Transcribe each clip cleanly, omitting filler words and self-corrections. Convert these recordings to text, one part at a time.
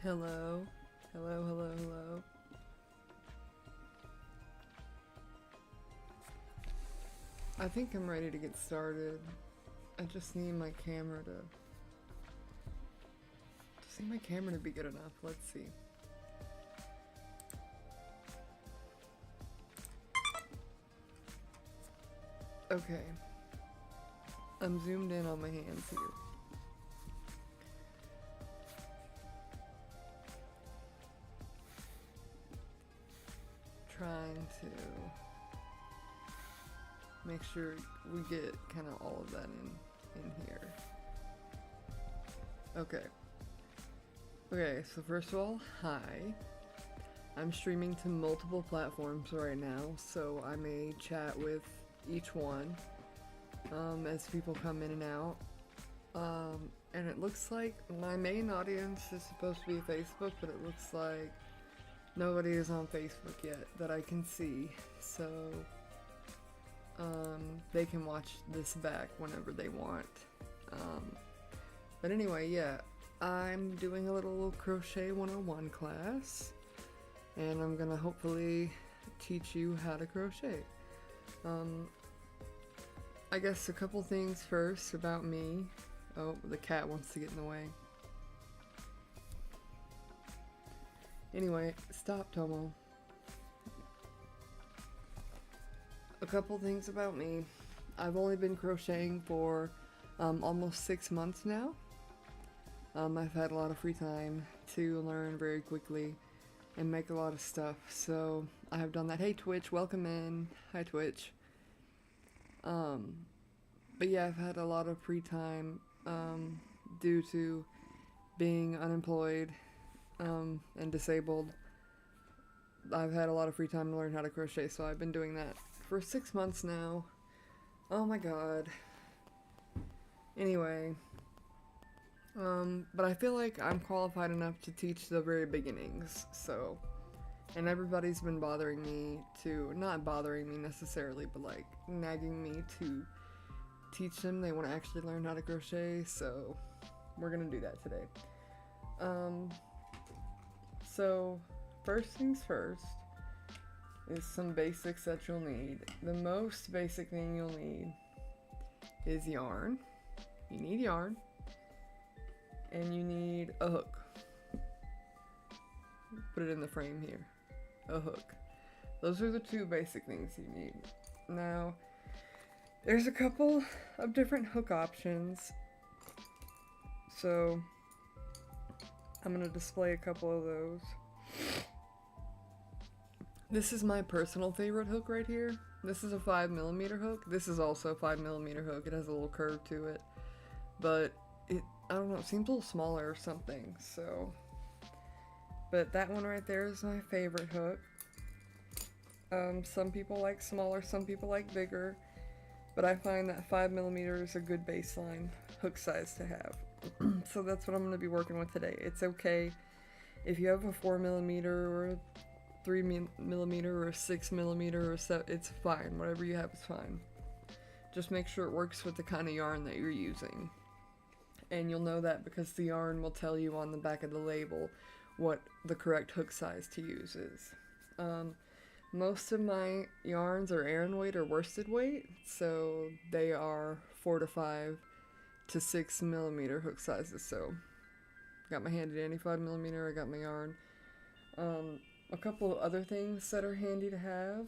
Hello. Hello, hello, hello. I think I'm ready to get started. I just need my camera to be good enough. Let's see. Okay. I'm zoomed in on my hands here. Trying to make sure we get kind of all of that in here. Okay. Okay, so first of all, hi. I'm streaming to multiple platforms right now, so I may chat with each one as people come in and out. And it looks like my main audience is supposed to be Facebook, but it looks like nobody is on Facebook yet that I can see, so they can watch this back whenever they want. But anyway, yeah, I'm doing a little Crochet 101 class, and I'm gonna hopefully teach you how to crochet. I guess a couple things first about me. Oh, the cat wants to get in the way. Anyway, stop, Tomo. A couple things about me. I've only been crocheting for almost 6 months now. I've had a lot of free time to learn very quickly and make a lot of stuff, so I have done that. Hey Twitch, welcome in. Hi Twitch. But yeah, I've had a lot of free time due to being unemployed and disabled. I've had a lot of free time to learn how to crochet, so I've been doing that for 6 months now. Oh my god. Anyway, but I feel like I'm qualified enough to teach the very beginnings, so, and everybody's been bothering me to, not bothering me necessarily, but like nagging me to teach them. They want to actually learn how to crochet, so we're gonna do that today. So first things first is some basics that you'll need. The most basic thing you'll need is yarn. You need yarn, and you need a hook. Put it in the frame here. A hook. Those are the two basic things you need. Now, there's a couple of different hook options, so I'm going to display a couple of those. This is my personal favorite hook right here. This is a 5mm hook. This is also a 5mm hook. It has a little curve to it, but I don't know, it seems a little smaller or something, so. But that one right there is my favorite hook. Some people like smaller, some people like bigger, but I find that 5mm is a good baseline hook size to have. So that's what I'm going to be working with today. It's okay if you have a 4mm or a 3mm or a 6mm or a 7, it's fine. Whatever you have is fine. Just make sure it works with the kind of yarn that you're using. And you'll know that because the yarn will tell you on the back of the label what the correct hook size to use is. Most of my yarns are Aran weight or worsted weight, so they are 4 to 5 to 6mm hook sizes. So got my handy dandy 5mm, I got my yarn. A couple of other things that are handy to have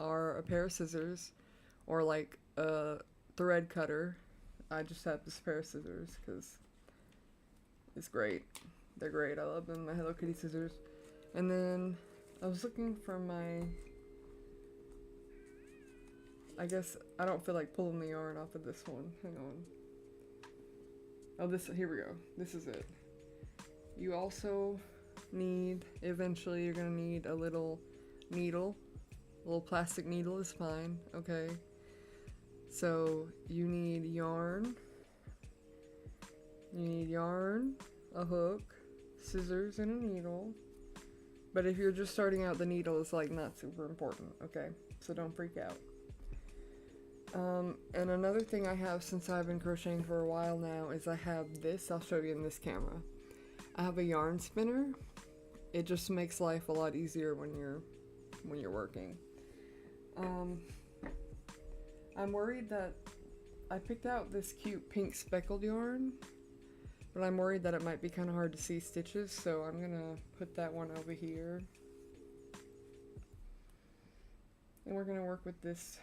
are a pair of scissors or like a thread cutter. I just have this pair of scissors because it's great. They're great. I love them. My Hello Kitty scissors. And then I was looking for my, I guess I don't feel like pulling the yarn off of this one. Hang on. Oh, here we go. This is it. You also need, eventually you're gonna need a little needle. A little plastic needle is fine, okay? So you need yarn, a hook, scissors, and a needle. But if you're just starting out, the needle is like not super important, okay? So don't freak out. And another thing I have since I've been crocheting for a while now is I have this. I'll show you in this camera. I have a yarn spinner. It just makes life a lot easier when you're working. I'm worried that I picked out this cute pink speckled yarn, but I'm worried that it might be kind of hard to see stitches, so I'm gonna put that one over here. And we're gonna work with this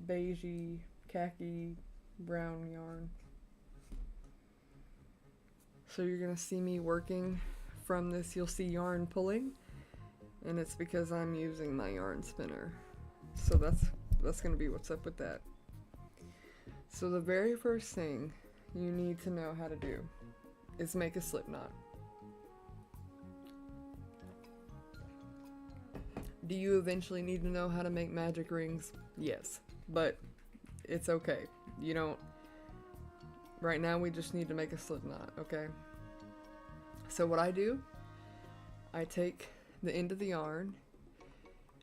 beigey, khaki, brown yarn. So you're gonna see me working from this. You'll see yarn pulling, and it's because I'm using my yarn spinner. So that's gonna be what's up with that. So the very first thing you need to know how to do is make a slip knot. Do you eventually need to know how to make magic rings? Yes, but it's okay. You don't. Right now we just need to make a slip knot, okay? So what I do, I take the end of the yarn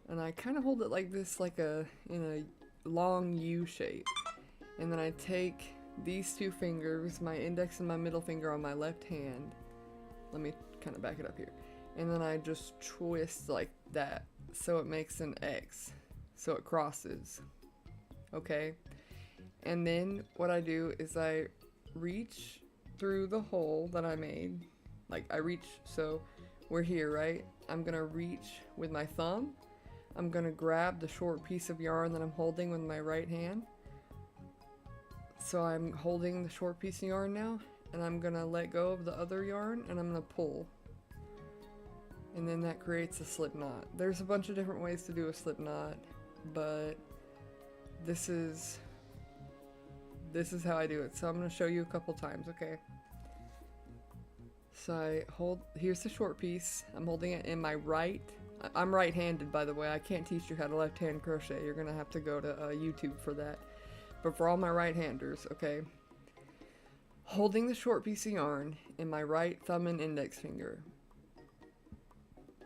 and I kind of hold it like this, like in a long U shape. And then I take these two fingers, my index and my middle finger on my left hand. Let me kind of back it up here. And then I just twist like that so it makes an X, so it crosses, okay? And then what I do is I reach through the hole that I made. Like I reach, so we're here, right? I'm gonna reach with my thumb. I'm gonna grab the short piece of yarn that I'm holding with my right hand. So I'm holding the short piece of yarn now, and I'm gonna let go of the other yarn and I'm gonna pull. And then that creates a slip knot. There's a bunch of different ways to do a slip knot, but this is how I do it. So I'm gonna show you a couple times, okay? So I hold, here's the short piece. I'm holding it in my right. I'm right-handed, by the way. I can't teach you how to left-hand crochet. You're gonna have to go to YouTube for that. But for all my right-handers, okay? Holding the short piece of yarn in my right thumb and index finger.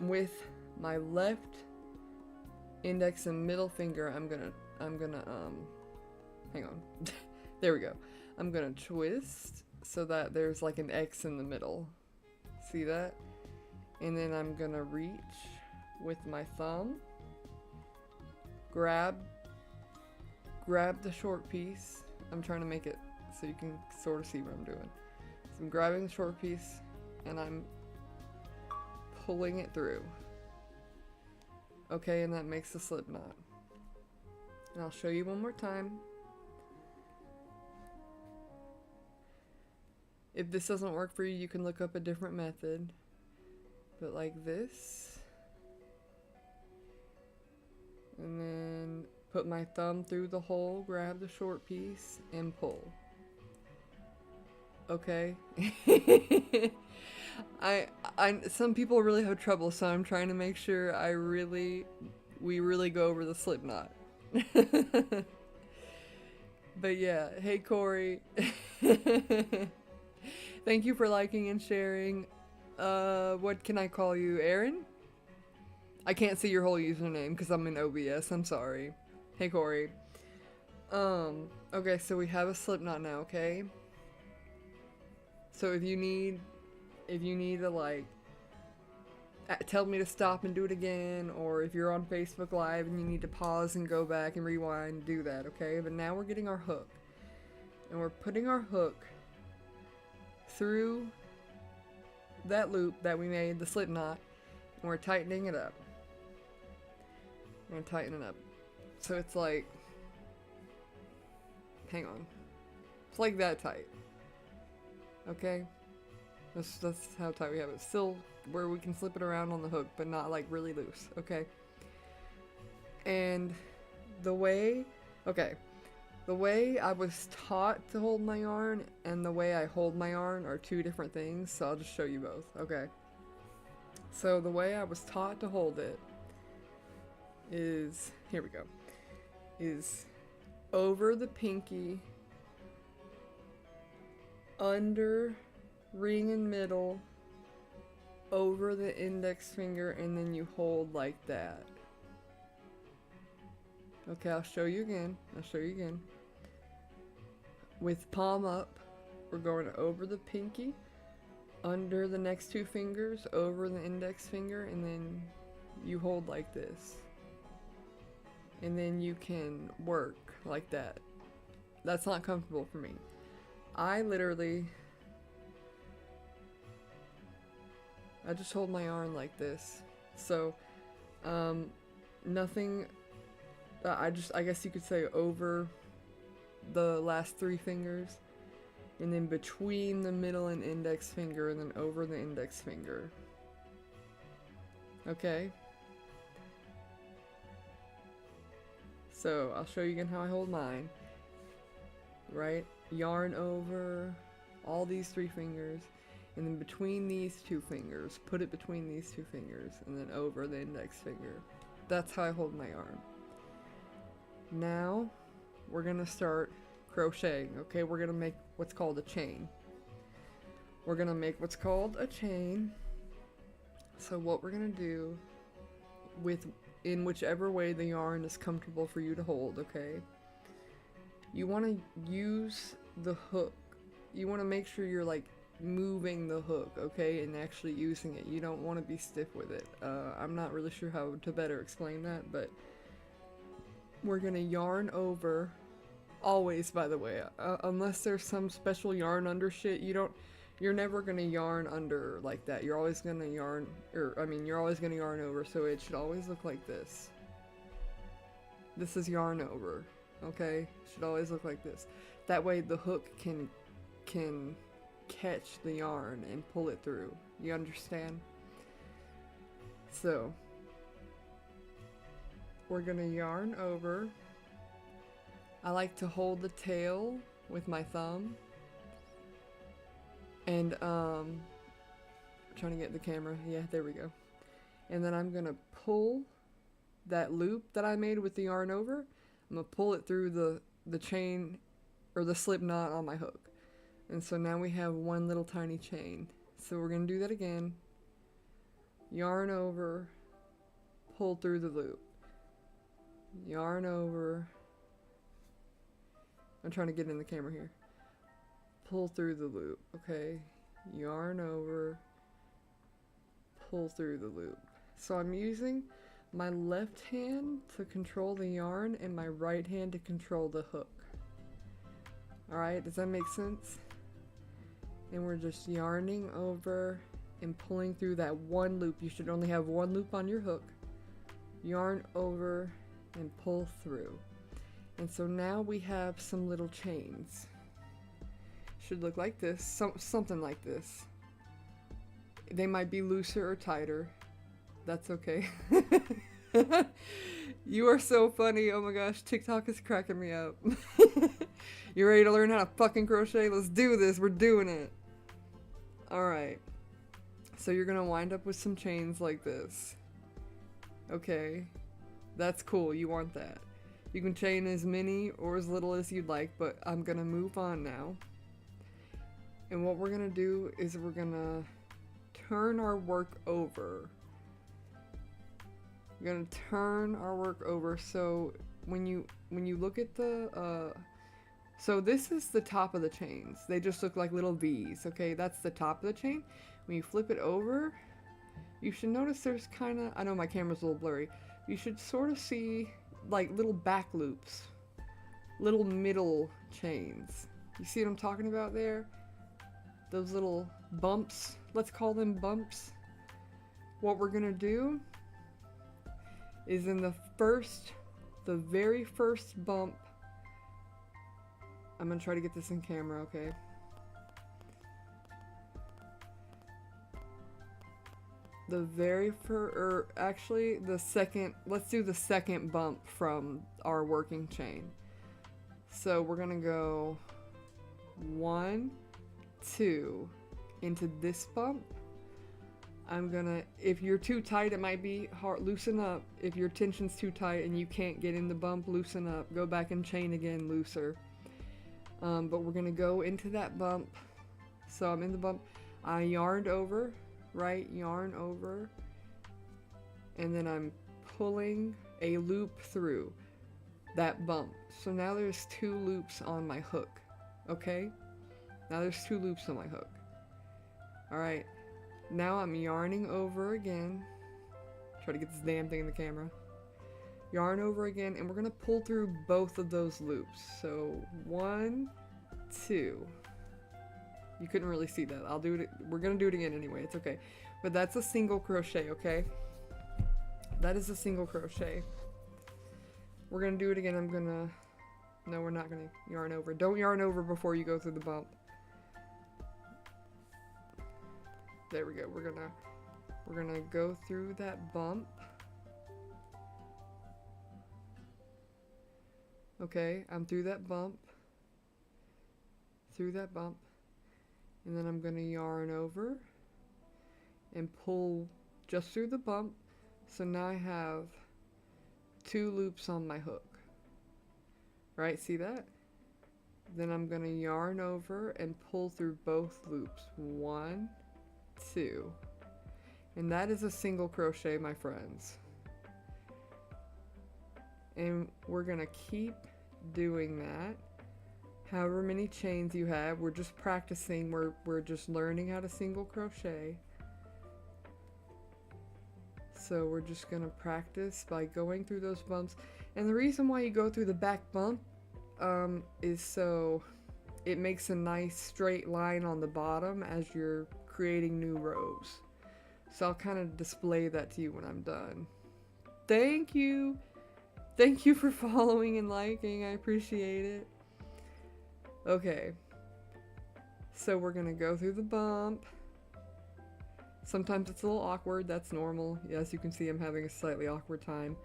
With my left index and middle finger, I'm gonna hang on. There we go. I'm gonna twist so that there's like an X in the middle. See that? And then I'm gonna reach with my thumb, grab the short piece. I'm trying to make it so you can sort of see what I'm doing. So I'm grabbing the short piece and I'm pulling it through. Okay, and that makes a slip knot. And I'll show you one more time. If this doesn't work for you, you can look up a different method. But like this. And then put my thumb through the hole, grab the short piece, and pull. Okay? Some people really have trouble, so I'm trying to make sure we really go over the slip knot. But yeah, hey Corey. Thank you for liking and sharing. What can I call you? Aaron? I can't see your whole username because I'm in OBS. I'm sorry. Hey Corey. Okay, so we have a slip knot now, okay? So if you need to like tell me to stop and do it again, or if you're on Facebook Live and you need to pause and go back and rewind, do that, okay? But now we're getting our hook. And we're putting our hook through that loop that we made, the slip knot, and we're tightening it up. We're gonna tighten it up. So it's like, hang on. It's like that tight. Okay? That's how tight we have it. Still where we can slip it around on the hook, but not like really loose, okay? And the way I was taught to hold my yarn and the way I hold my yarn are two different things, so I'll just show you both, okay? So the way I was taught to hold it is, here we go, is over the pinky, under ring and middle, over the index finger, and then you hold like that. Okay, I'll show you again. With palm up, we're going over the pinky, under the next two fingers, over the index finger, and then you hold like this. And then you can work like that. That's not comfortable for me. I just hold my yarn like this. So, nothing, I guess you could say over the last three fingers, and then between the middle and index finger, and then over the index finger. Okay? So, I'll show you again how I hold mine. Right? Yarn over all these three fingers, and then between these two fingers, put it between these two fingers, and then over the index finger. That's how I hold my yarn. Now, we're gonna start crocheting, okay? We're gonna make what's called a chain. We're gonna make what's called a chain. So what we're gonna do, in whichever way the yarn is comfortable for you to hold, okay? You wanna use the hook. You wanna make sure you're like moving the hook, okay, and actually using it. You don't want to be stiff with it. I'm not really sure how to better explain that, but we're gonna yarn over, always, by the way, unless there's some special yarn under shit, you're never gonna yarn under like that. You're always gonna yarn, you're always gonna yarn over, so it should always look like this. This is yarn over, okay? It should always look like this. That way the hook can catch the yarn and pull it through. You understand? So, we're gonna yarn over. I like to hold the tail with my thumb. And, trying to get the camera. Yeah, there we go. And then I'm gonna pull that loop that I made with the yarn over. I'm gonna pull it through the chain, or the slip knot on my hook. And so now we have one little tiny chain. So we're gonna do that again. Yarn over, pull through the loop. Yarn over. I'm trying to get in the camera here. Pull through the loop, okay? Yarn over, pull through the loop. So I'm using my left hand to control the yarn and my right hand to control the hook. Alright, does that make sense? And we're just yarning over and pulling through that one loop. You should only have one loop on your hook. Yarn over and pull through. And so now we have some little chains. Should look like this, something like this. They might be looser or tighter. That's okay. You are so funny. Oh my gosh, TikTok is cracking me up. You ready to learn how to fucking crochet? Let's do this. We're doing it. Alright. So you're gonna wind up with some chains like this. Okay. That's cool. You want that. You can chain as many or as little as you'd like, but I'm gonna move on now. And what we're gonna do is we're gonna turn our work over. We're gonna turn our work over. So when you look at the so this is the top of the chains. They just look like little V's, okay? That's the top of the chain. When you flip it over, you should notice there's kind of, I know my camera's a little blurry, you should sort of see like little back loops, little middle chains. You see what I'm talking about there? Those little bumps, let's call them bumps. What we're gonna do is in the very first bump, I'm gonna try to get this in camera, okay? The very first, or actually the second, let's do the second bump from our working chain. So we're gonna go 1, 2 into this bump. I'm gonna, if you're too tight, it might be hard, loosen up. If your tension's too tight and you can't get in the bump, loosen up. Go back and chain again, looser. But we're gonna go into that bump. So I'm in the bump. I yarned over, right? Yarn over. And then I'm pulling a loop through that bump. So now there's 2 loops on my hook, okay? Now there's 2 loops on my hook. Alright, now I'm yarning over again. Try to get this damn thing in the camera. Yarn over again, and we're gonna pull through both of those loops. So 1, 2. You couldn't really see that. I'll do it. We're gonna do it again anyway. It's okay. But that's a single crochet, okay? That is a single crochet. We're gonna do it again. No, we're not gonna yarn over. Don't yarn over before you go through the bump. There we go. We're gonna go through that bump. Okay, I'm through that bump. Through that bump. And then I'm gonna yarn over and pull just through the bump. So now I have 2 loops on my hook. Right, see that? Then I'm gonna yarn over and pull through both loops. 1, 2. And that is a single crochet, my friends. And we're gonna keep doing that. However many chains you have, we're just practicing, we're just learning how to single crochet. So we're just gonna practice by going through those bumps. And the reason why you go through the back bump is so it makes a nice straight line on the bottom as you're creating new rows. So I'll kind of display that to you when I'm done. Thank you! Thank you for following and liking, I appreciate it. Okay, so we're gonna go through the bump. Sometimes it's a little awkward, that's normal. As you can see, I'm having a slightly awkward time.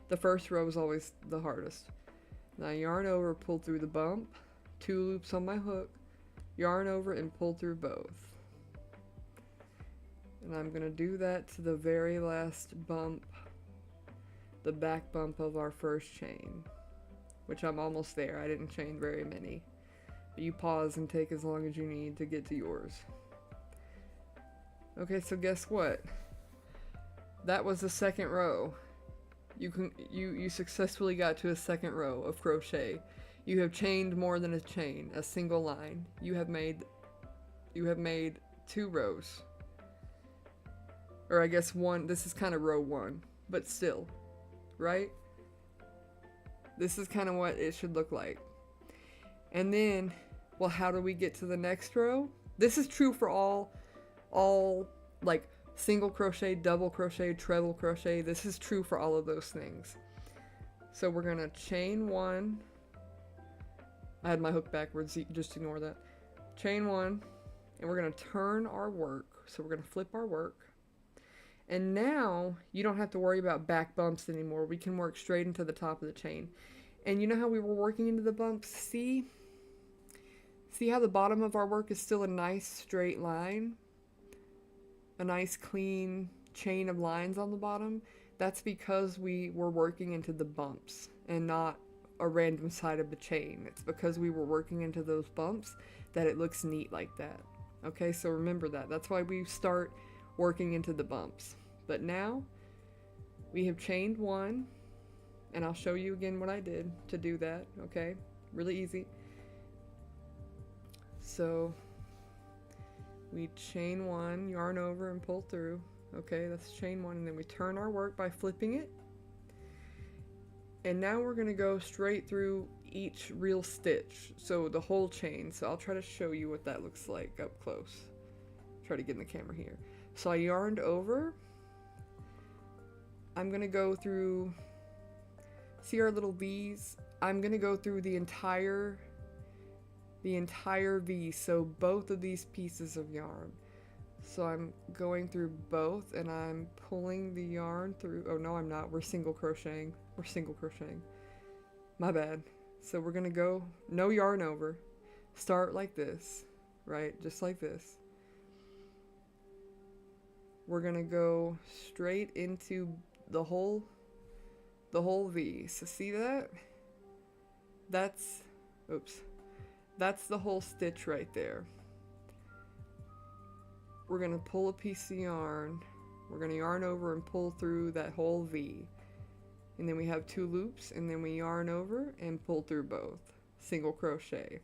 The first row is always the hardest. Now yarn over, pull through the bump, 2 loops on my hook, yarn over and pull through both. And I'm gonna do that to the very last bump, the back bump of our first chain, which I'm almost there. I didn't chain very many. You pause and take as long as you need to get to yours. Okay, so guess what? That was the second row. You successfully got to a second row of crochet. You have chained more than a chain, a single line. You have made 2 rows. Or I guess 1, this is kind of row 1, but still, right? This is kind of what it should look like. And then, well, how do we get to the next row? This is true for all like single crochet, double crochet, treble crochet. This is true for all of those things. So we're gonna chain 1. I had my hook backwards, just ignore that. Chain 1, and we're gonna turn our work. So we're gonna flip our work. And now you don't have to worry about back bumps anymore. We can work straight into the top of the chain. And you know how we were working into the bumps? See how the bottom of our work is still a nice straight line? A nice clean chain of lines on the bottom? That's because we were working into the bumps and not a random side of the chain. It's because we were working into those bumps that it looks neat like that. Okay, so remember that. That's why we start working into the bumps. But now we have chained 1, and I'll show you again what I did to do that. Okay, really easy. So we chain 1, yarn over and pull through. Okay, that's chain 1, and then we turn our work by flipping it. And now we're gonna go straight through each real stitch, so the whole chain. So I'll try to show you what that looks like up close. Try to get in the camera here. So I yarned over. I'm gonna go through, see our little V's? I'm gonna go through the entire V, so both of these pieces of yarn. So I'm going through both, and I'm pulling the yarn through. Oh no, I'm not. We're single crocheting. My bad. So we're gonna go no yarn over. Start like this, right? Just like this. We're gonna go straight into the whole V. So see that? That's the whole stitch right there. We're gonna pull a piece of yarn. We're gonna yarn over and pull through that whole V. And then we have 2 loops, and then we yarn over and pull through both. Single crochet.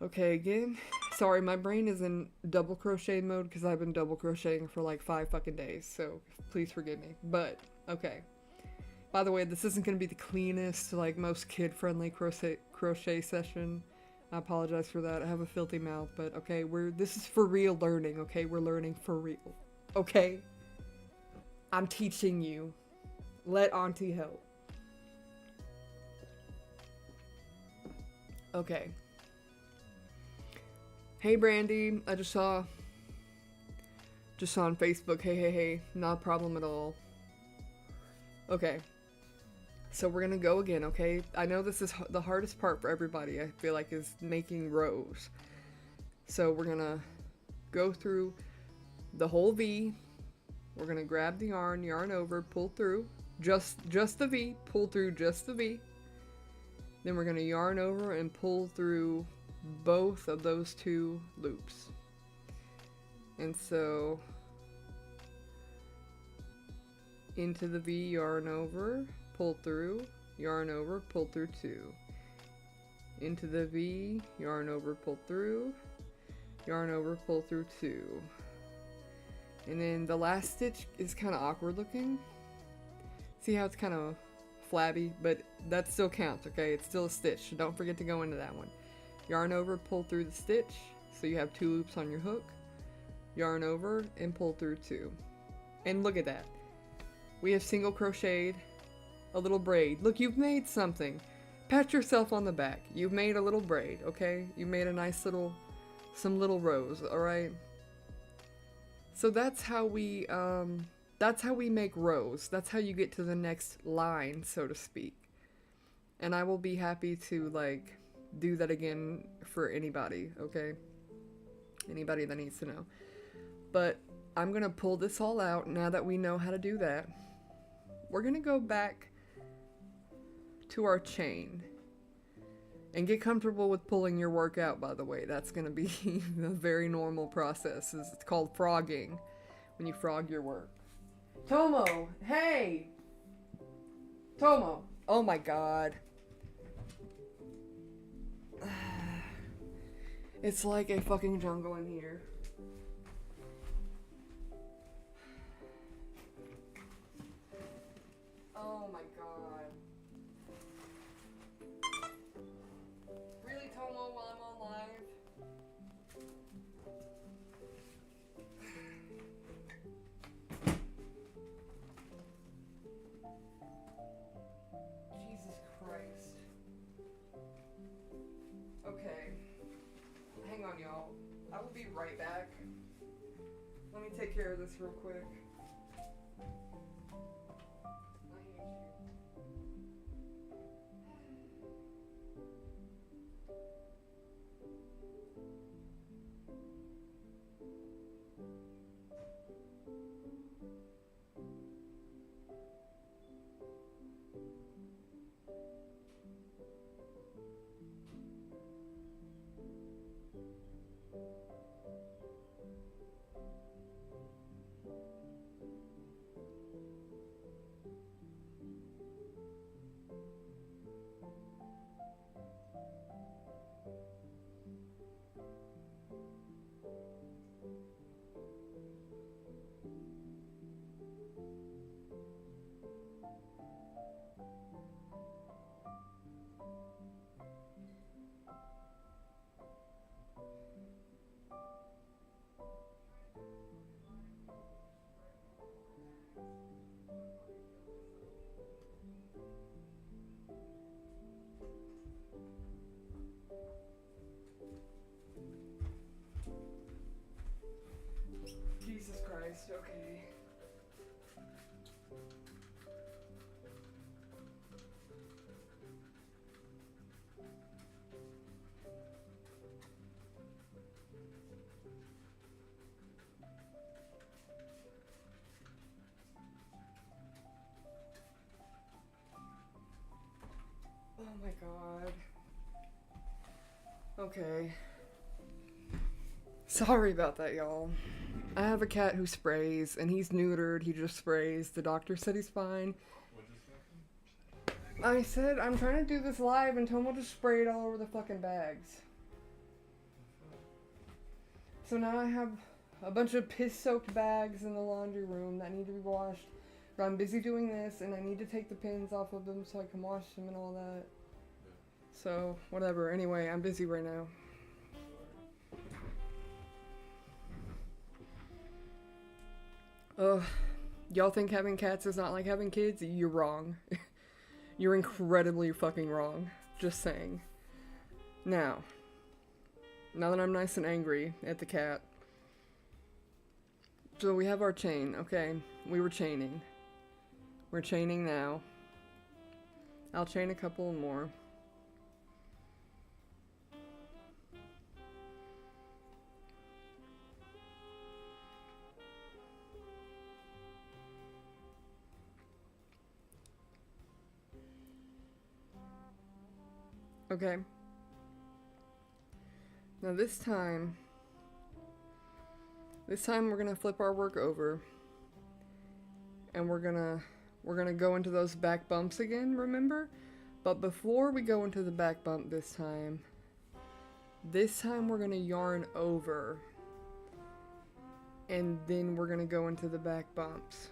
Okay, again, sorry, my brain is in double crochet mode because I've been double crocheting for like 5 fucking days, so please forgive me. But, okay. By the way, this isn't going to be the cleanest, like, most kid-friendly crochet session. I apologize for that. I have a filthy mouth, but okay, this is for real learning, okay? We're learning for real. Okay? I'm teaching you. Let Auntie help. Okay. Hey Brandy, I just saw on Facebook. Hey, not a problem at all. Okay. So we're gonna go again, okay? I know this is the hardest part for everybody, I feel like, is making rows. So we're gonna go through the whole V. We're gonna grab the yarn over, pull through, just the V, pull through just the V. Then we're gonna yarn over and pull through both of those 2 loops. And so into the V, yarn over, pull through, yarn over, pull through 2. Into the V, yarn over, pull through, yarn over, pull through 2. And then the last stitch is kind of awkward looking. See how it's kind of flabby, but that still counts, okay? It's still a stitch, so don't forget to go into that one. Yarn over, pull through the stitch, so you have 2 loops on your hook. Yarn over and pull through 2. And look at that. We have single crocheted a little braid. Look, you've made something. Pat yourself on the back. You've made a little braid, okay? You made a nice some little rows, alright? So that's how we make rows. That's how you get to the next line, so to speak. And I will be happy to, like, do that again for anybody, okay? Anybody that needs to know. But I'm gonna pull this all out now that we know how to do that. We're gonna go back to our chain. And get comfortable with pulling your work out, by the way. That's gonna be a very normal process. It's called frogging, when you frog your work. Tomo, hey! Tomo, oh my god. It's like a fucking jungle in here. Oh my god. Really, Tomo, while I'm on live? Jesus Christ. Okay. Hang on, y'all. I will be right back. Let me take care of this real quick. I hate Jesus Christ, okay. Oh my god. Okay. Sorry about that, y'all. I have a cat who sprays, and he's neutered. He just sprays. The doctor said he's fine. I said, I'm trying to do this live, and Tomo just sprayed all over the fucking bags. So now I have a bunch of piss-soaked bags in the laundry room that need to be washed. But I'm busy doing this, and I need to take the pins off of them so I can wash them and all that. So, whatever. Anyway, I'm busy right now. Ugh. Y'all think having cats is not like having kids? You're wrong. You're incredibly fucking wrong. Just saying. Now that I'm nice and angry at the cat. So we have our chain, okay? We were chaining. We're chaining now. I'll chain a couple more. Okay. Now this time we're gonna flip our work over, and we're gonna go into those back bumps again, remember? But before we go into the back bump this time we're gonna yarn over, and then we're gonna go into the back bumps.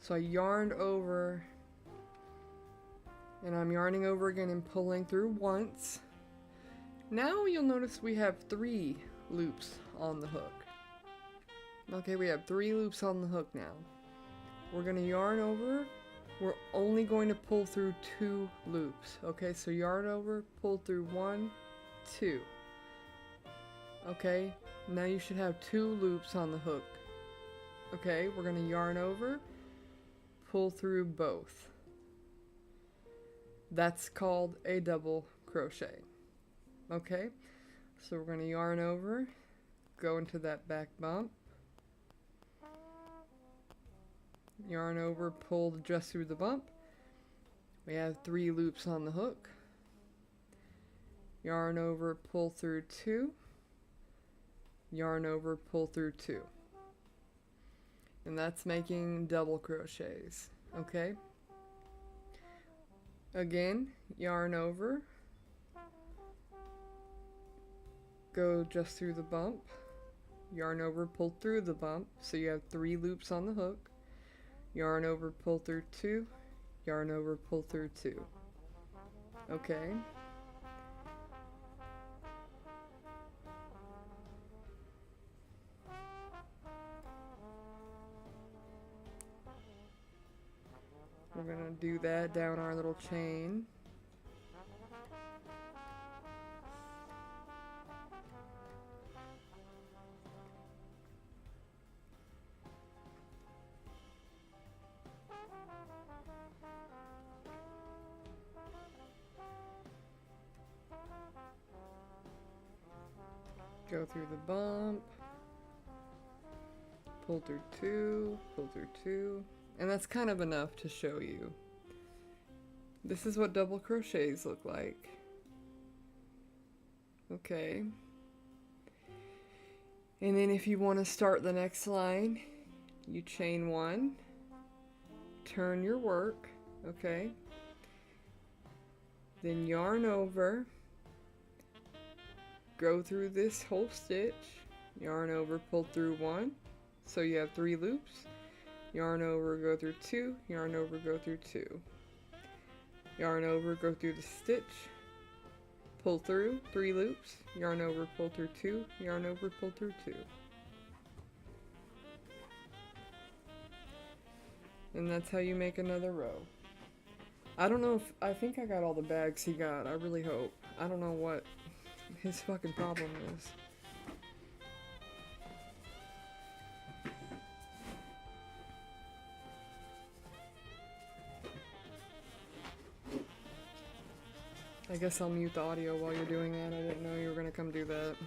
So I yarned over, and I'm yarning over again and pulling through once. Now you'll notice we have 3 loops on the hook. Okay, we have 3 loops on the hook now. We're gonna yarn over. We're only going to pull through 2 loops. Okay, so yarn over, pull through 1, 2. Okay, now you should have 2 loops on the hook. Okay, we're gonna yarn over, pull through both. That's called a double crochet. Okay, so we're gonna yarn over, go into that back bump, yarn over, pull just through the bump. We have 3 loops on the hook. Yarn over, pull through 2. Yarn over, pull through 2. And that's making double crochets, okay? Again, yarn over, go just through the bump, yarn over, pull through the bump, so you have 3 loops on the hook, yarn over, pull through 2, yarn over, pull through 2. Okay. We're gonna do that down our little chain. Go through the bump, pull through 2, pull through 2. And that's kind of enough to show you. This is what double crochets look like. Okay. And then if you want to start the next line, you chain 1, turn your work, okay? Then yarn over, go through this whole stitch, yarn over, pull through 1, so you have 3 loops. Yarn over, go through 2, yarn over, go through 2. Yarn over, go through the stitch, pull through 3 loops, yarn over, pull through 2, yarn over, pull through 2. And that's how you make another row. I don't know if, I think I got all the bags he got, I really hope. I don't know what his fucking problem is. I guess I'll mute the audio while you're doing that. I didn't know you were gonna come do that.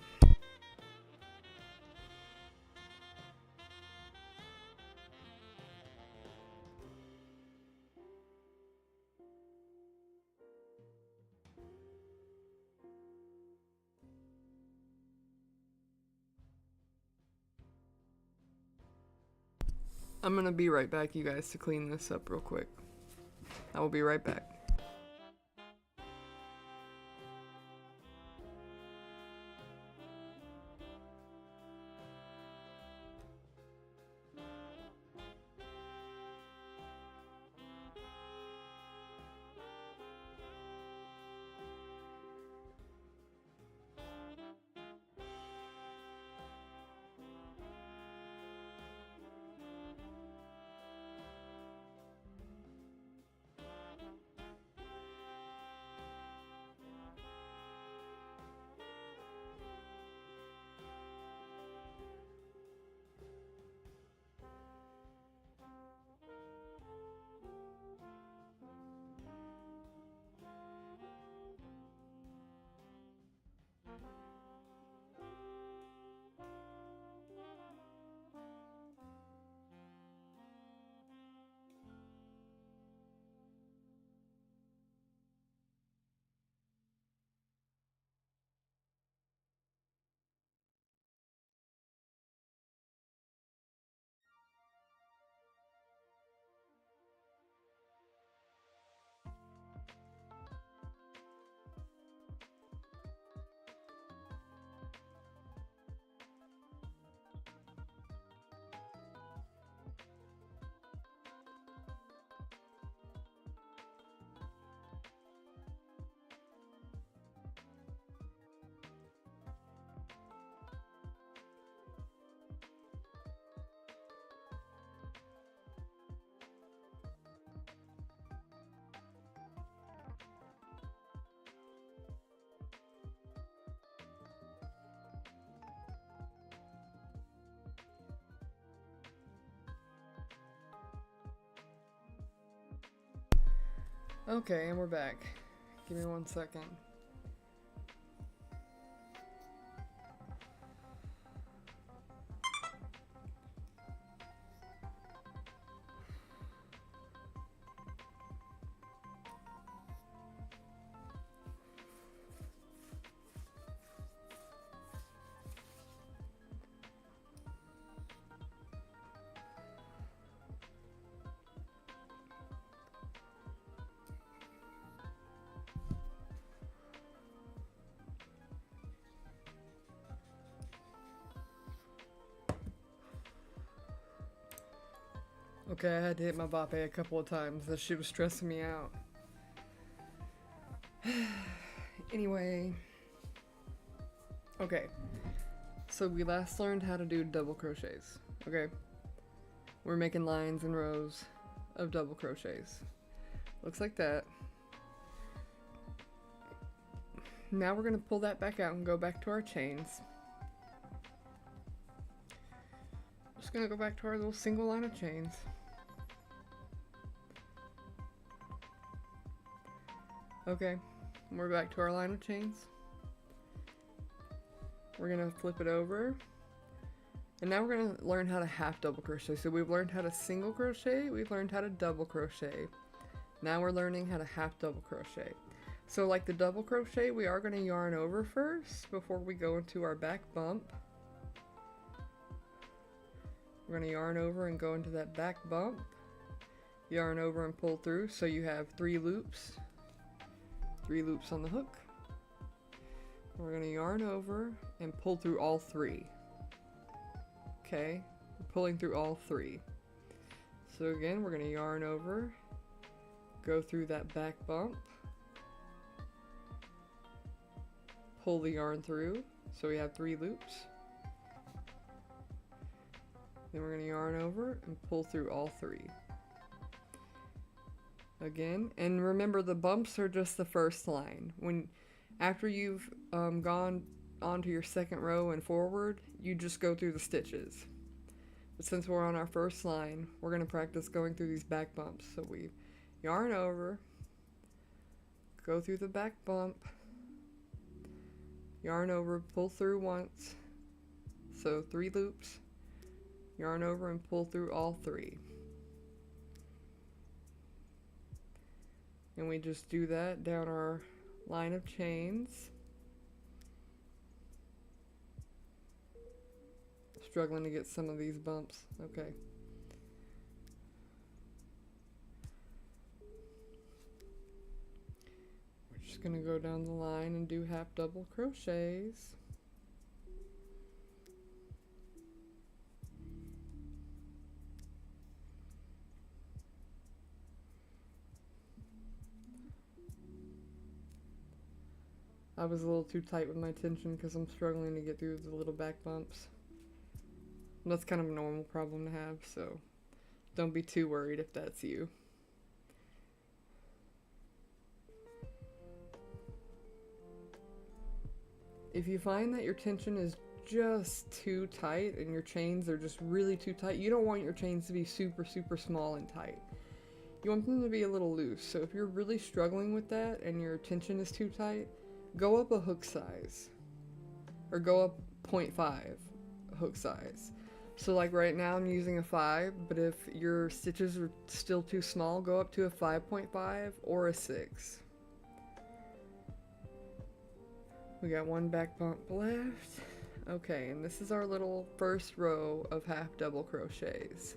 I'm gonna be right back, you guys, to clean this up real quick. I will be right back. Okay, and we're back. Give me 1 second. Okay, I had to hit my vape a couple of times. That shit was stressing me out. Anyway. Okay. So we last learned how to do double crochets. Okay. We're making lines and rows of double crochets. Looks like that. Now we're going to pull that back out and go back to our chains. Just going to go back to our little single line of chains. Okay, we're back to our line of chains. We're gonna flip it over. And now we're gonna learn how to half double crochet. So we've learned how to single crochet, we've learned how to double crochet. Now we're learning how to half double crochet. So like the double crochet, we are gonna yarn over first before we go into our back bump. We're gonna yarn over and go into that back bump. Yarn over and pull through, so you have 3 loops. 3 loops on the hook. We're going to yarn over and pull through all 3. Okay, we're pulling through all 3. So again, we're going to yarn over, go through that back bump, pull the yarn through, so we have 3 loops. Then we're going to yarn over and pull through all 3. Again, and remember the bumps are just the first line. After you've gone onto your second row and forward, you just go through the stitches. But since we're on our first line, we're going to practice going through these back bumps. So we yarn over, go through the back bump, yarn over, pull through once, so 3 loops, yarn over and pull through all 3. And we just do that down our line of chains. Struggling to get some of these bumps. Okay. We're just going to go down the line and do half double crochets. I was a little too tight with my tension because I'm struggling to get through the little back bumps. That's kind of a normal problem to have, so don't be too worried if that's you. If you find that your tension is just too tight and your chains are just really too tight, you don't want your chains to be super, super small and tight. You want them to be a little loose. So if you're really struggling with that and your tension is too tight, go up a hook size, or go up 0.5 hook size. So like right now I'm using a 5, but if your stitches are still too small, go up to a 5.5 or a 6. We got 1 back bump left. Okay, and this is our little first row of half double crochets.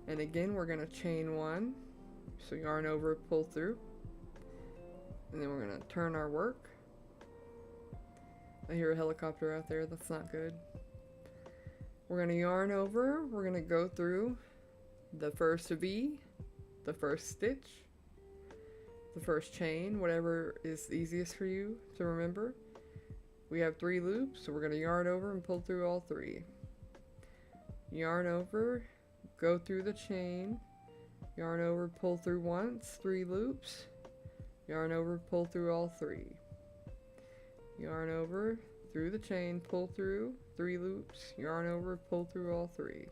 And again, we're gonna chain 1, so yarn over, pull through, and then we're gonna turn our work. I hear a helicopter out there, that's not good. We're going to yarn over, we're going to go through the first V, the first stitch, the first chain, whatever is easiest for you to remember. We have 3 loops, so we're going to yarn over and pull through all 3. Yarn over, go through the chain, yarn over, pull through once, 3 loops, yarn over, pull through all 3. Yarn over, through the chain, pull through, 3 loops, yarn over, pull through all 3.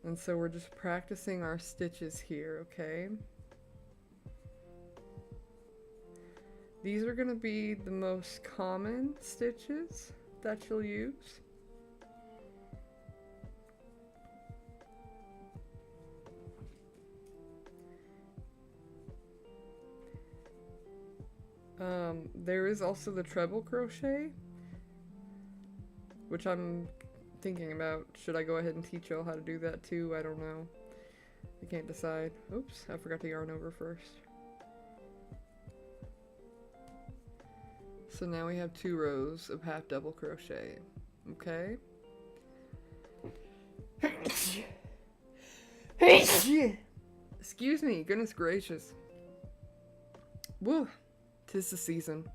And so we're just practicing our stitches here, okay? These are gonna be the most common stitches that you'll use. There is also the treble crochet, which I'm thinking about. Should I go ahead and teach y'all how to do that too? I don't know. I can't decide. Oops, I forgot to yarn over first. So now we have 2 rows of half double crochet, okay? Excuse me, goodness gracious. Woo, 'tis the season.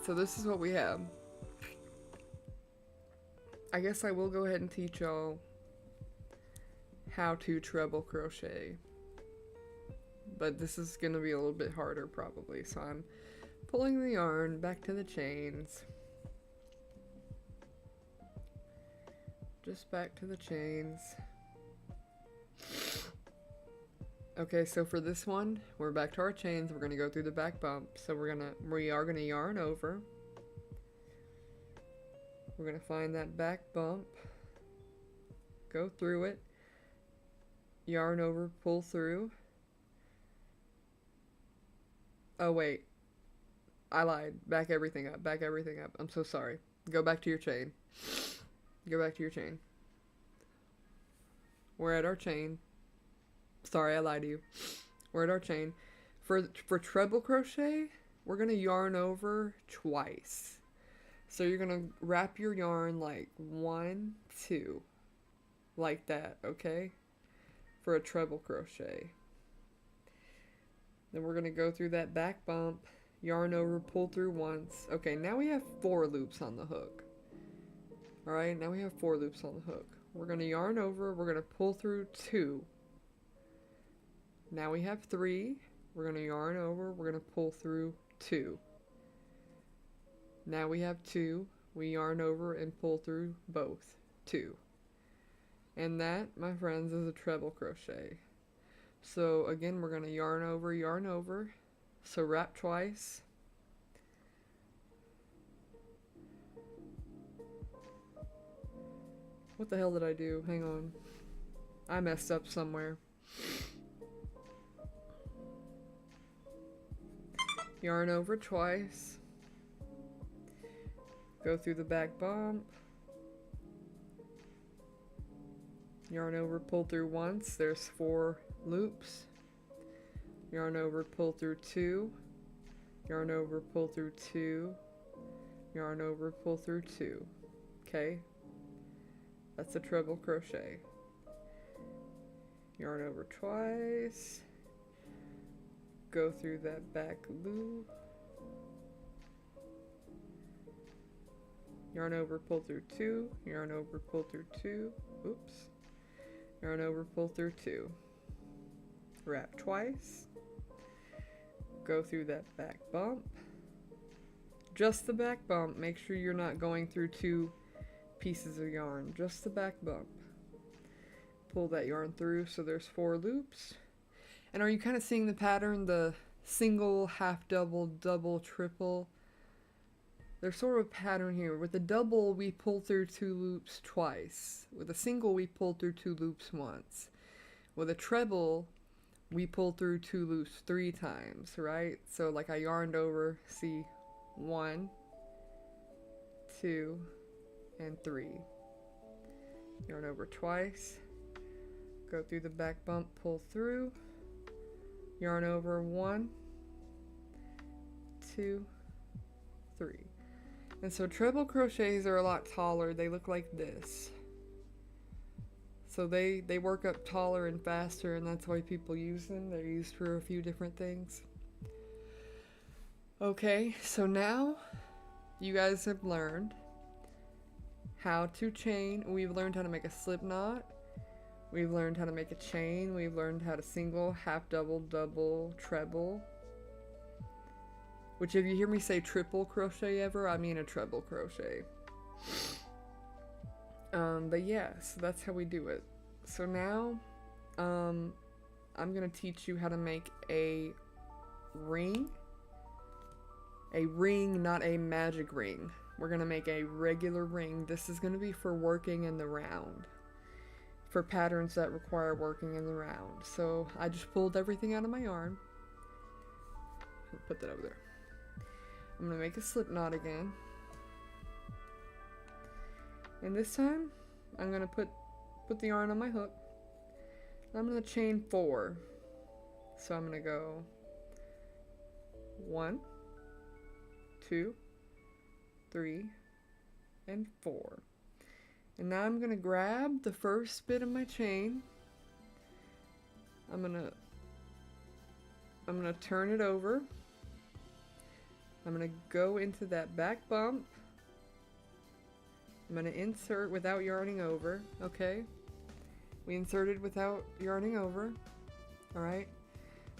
So this is what we have. I guess I will go ahead and teach y'all how to treble crochet. But this is gonna be a little bit harder probably, so I'm pulling the yarn back to the chains. Just back to the chains. Okay, so for this one, we're back to our chains. We're gonna go through the back bump. So we are gonna yarn over. We're gonna find that back bump, go through it, yarn over, pull through. Oh wait, I lied. Back everything up, back everything up. I'm so sorry. Go back to your chain. Go back to your chain. We're at our chain. Sorry, I lied to you. We're at our chain. For treble crochet, we're gonna yarn over twice. So you're gonna wrap your yarn like 1, 2, like that, okay? For a treble crochet. Then we're gonna go through that back bump, yarn over, pull through once. Okay, now we have 4 loops on the hook. Alright, now we have 4 loops on the hook. We're gonna yarn over, we're gonna pull through 2. Now we have 3. We're gonna yarn over, we're gonna pull through 2. Now we have 2. We yarn over and pull through both. 2. And that, my friends, is a treble crochet. So again, we're gonna yarn over. So wrap twice. What the hell did I do? Hang on. I messed up somewhere. Yarn over twice. Go through the back bump. Yarn over, pull through once. There's 4 loops. Yarn over, pull through 2. Yarn over, pull through 2. Yarn over, pull through 2. Okay? That's a treble crochet. Yarn over twice. Go through that back loop. Yarn over, pull through 2. Yarn over, pull through 2. Oops. Yarn over, pull through 2. Wrap twice. Go through that back bump. Just the back bump. Make sure you're not going through 2 pieces of yarn. Just the back bump. Pull that yarn through so there's 4 loops. And are you kind of seeing the pattern? The single, half double, double, triple. There's sort of a pattern here. With the double, we pull through 2 loops twice. With a single, we pull through 2 loops once. With a treble, we pull through 2 loops 3 times, right? So like I yarned over, see, 1, 2, and 3. Yarn over twice. Go through the back bump, pull through. Yarn over 1, 2, 3. And so treble crochets are a lot taller. They look like this. So they work up taller and faster, and that's why people use them. They're used for a few different things. Okay, so now you guys have learned how to chain. We've learned how to make a slip knot. We've learned how to make a chain. We've learned how to single, half double, double, treble. Which if you hear me say triple crochet ever, I mean a treble crochet. But yeah, so that's how we do it. So now I'm gonna teach you how to make a ring. A ring, not a magic ring. We're gonna make a regular ring. This is gonna be for working in the round, for patterns that require working in the round. So I just pulled everything out of my yarn. I'll put that over there. I'm gonna make a slip knot again. And this time, I'm gonna put the yarn on my hook. I'm gonna chain 4. So I'm gonna go 1, 2, 3, and 4. And now I'm gonna grab the first bit of my chain. I'm gonna turn it over. I'm gonna go into that back bump. I'm gonna insert without yarning over, okay? We inserted without yarning over, all right?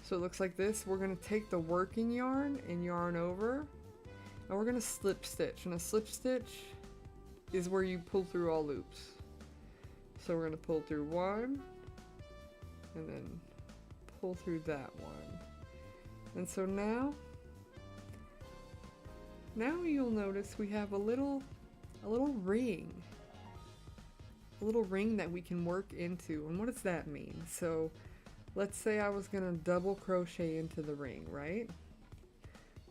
So it looks like this. We're gonna take the working yarn and yarn over, and we're gonna slip stitch. And a slip stitch is where you pull through all loops. So we're gonna pull through one, and then pull through that one. And so now you'll notice we have a little ring. A little ring that we can work into. And what does that mean? So let's say I was gonna double crochet into the ring, right?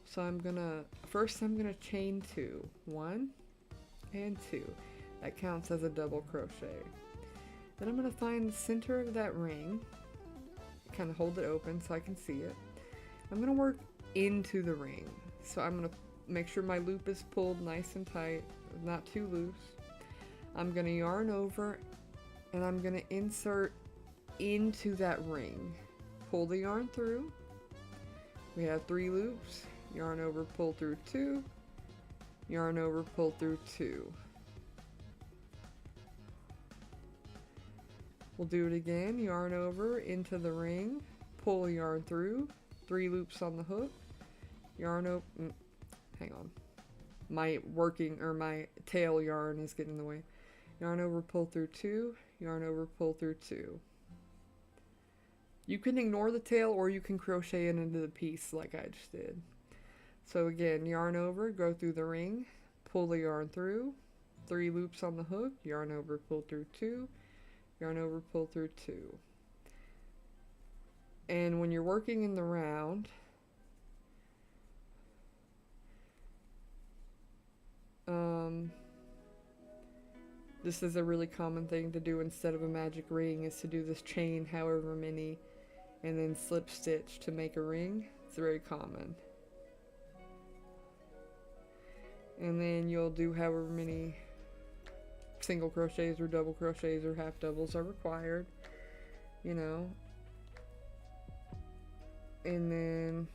So first I'm gonna chain 2. 1 and 2. That counts as a double crochet. Then I'm gonna find the center of that ring, kind of hold it open so I can see it. I'm gonna work into the ring. So I'm gonna make sure my loop is pulled nice and tight, not too loose. I'm gonna yarn over and I'm gonna insert into that ring. Pull the yarn through. We have 3 loops. Yarn over, pull through 2. Yarn over, pull through 2. We'll do it again. Yarn over into the ring. Pull yarn through. 3 loops on the hook. Yarn over. Hang on. My tail yarn is getting in the way. Yarn over, pull through 2, yarn over, pull through 2. You can ignore the tail or you can crochet it into the piece like I just did. So again, yarn over, go through the ring, pull the yarn through, 3 loops on the hook, yarn over, pull through 2, yarn over, pull through 2. And when you're working in the round, this is a really common thing to do instead of a magic ring, is to do this chain however many and then slip stitch to make a ring. It's very common. And then you'll do however many single crochets or double crochets or half doubles are required, you know. And then,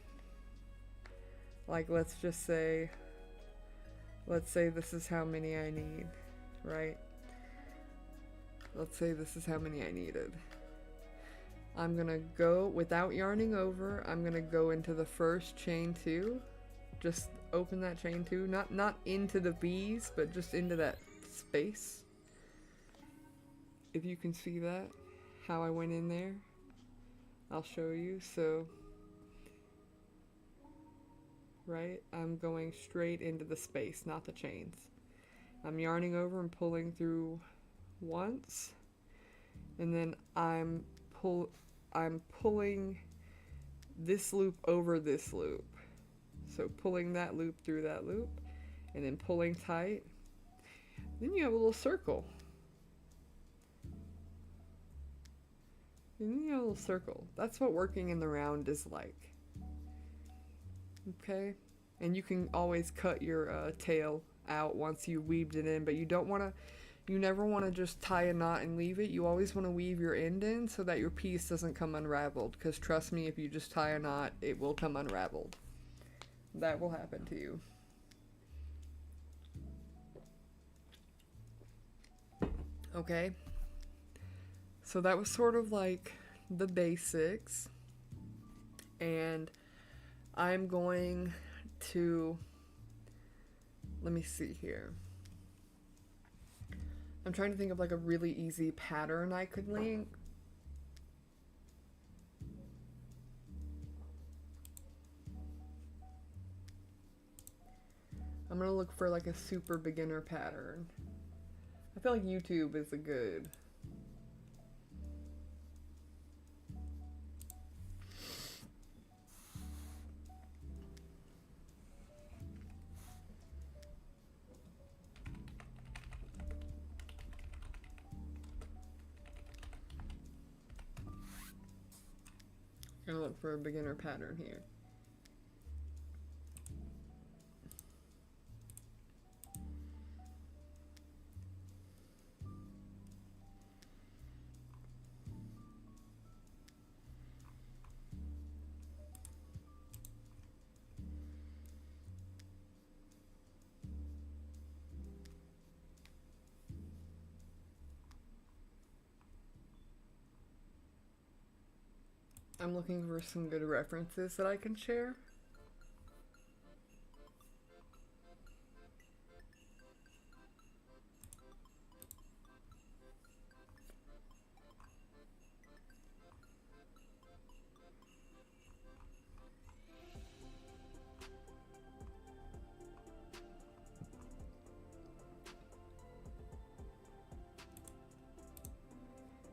like, let's say this is how many I need, right? Let's say this is how many I needed. I'm gonna go, without yarning over, I'm gonna go into the first chain 2. Just open that chain 2, not into the V's, but just into that space. If you can see that, how I went in there, I'll show you. So, right, I'm going straight into the space, not the chains. I'm yarning over and pulling through once, and then I'm pulling this loop over this loop. So pulling that loop through that loop, and then pulling tight. Then you have a little circle. And then you have a little circle. That's what working in the round is like. Okay? And you can always cut your tail out once you weaved it in, but you never want to just tie a knot and leave it. You always want to weave your end in so that your piece doesn't come unraveled, because trust me, if you just tie a knot, it will come unraveled. That will happen to you. Okay, so that was sort of like the basics, and I'm going to, let me see here. I'm trying to think of like a really easy pattern I could link. I'm gonna look for like a super beginner pattern. I feel like YouTube is a good. I'm gonna look for a beginner pattern here. I'm looking for some good references that I can share.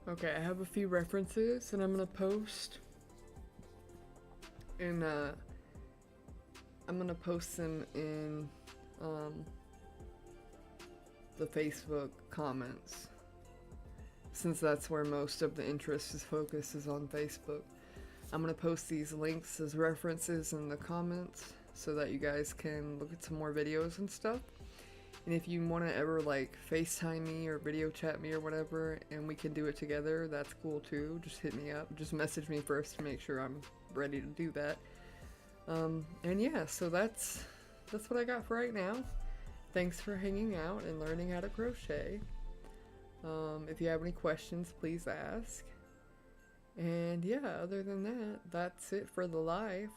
Okay, I have a few references and I'm gonna post in I'm gonna post them in the Facebook comments, since that's where most of the interest is focused, is on Facebook. I'm gonna post these links as references in the comments so that you guys can look at some more videos and stuff. And if you want to ever like FaceTime me or video chat me or whatever, and we can do it together, that's cool too. Just hit me up. Just message me first to make sure I'm ready to do that. And yeah, so that's what I got for right now. Thanks for hanging out and learning how to crochet. If you have any questions, please ask. And yeah, other than that, that's it for the live.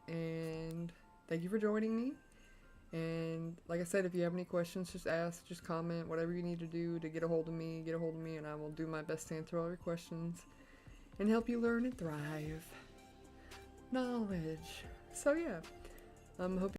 And thank you for joining me. And like I said, if you have any questions, just ask, just comment, whatever you need to do to get a hold of me, and I will do my best to answer all your questions and help you learn and thrive. Knowledge. So yeah, hope